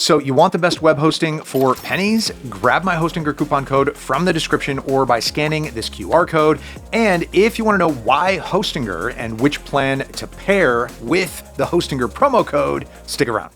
So you want the best web hosting for pennies? Grab my Hostinger coupon code from the description or by scanning this QR code. And if you want to know why Hostinger and which plan to pair with the Hostinger promo code, stick around.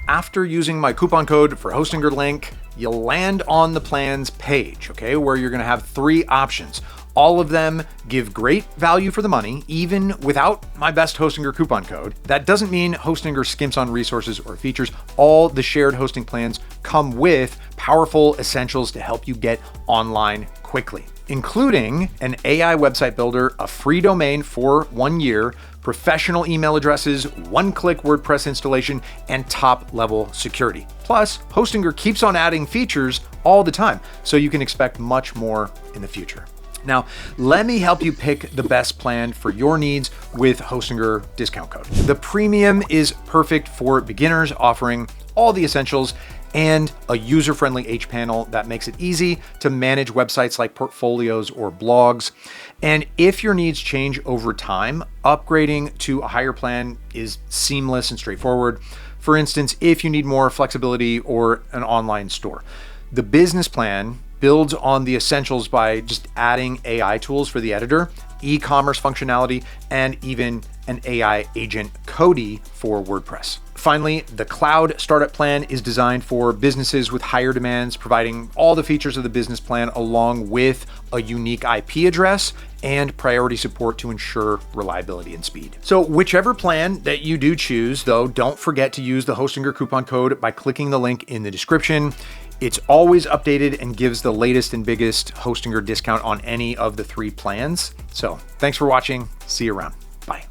After using my coupon code for Hostinger link, you'll land on the plans page, okay, where you're going to have 3 options. All of them give great value for the money, even without my best Hostinger coupon code. That doesn't mean Hostinger skimps on resources or features. All the shared hosting plans come with powerful essentials to help you get online quickly, including an AI website builder, a free domain for 1 year, professional email addresses, one-click WordPress installation, and top-level security. Plus, Hostinger keeps on adding features all the time, so you can expect much more in the future. Now, let me help you pick the best plan for your needs with Hostinger discount code. The premium is perfect for beginners, offering all the essentials and a user-friendly HPanel that makes it easy to manage websites like portfolios or blogs. And if your needs change over time, upgrading to a higher plan is seamless and straightforward. For instance, if you need more flexibility or an online store. The business plan builds on the essentials by just adding AI tools for the editor, e-commerce functionality, and even an AI agent, Cody, for WordPress. Finally, the Cloud Startup Plan is designed for businesses with higher demands, providing all the features of the business plan along with a unique IP address and priority support to ensure reliability and speed. So whichever plan that you do choose, though, don't forget to use the Hostinger coupon code by clicking the link in the description. It's always updated and gives the latest and biggest Hostinger discount on any of the 3 plans. So thanks for watching. See you around. Bye.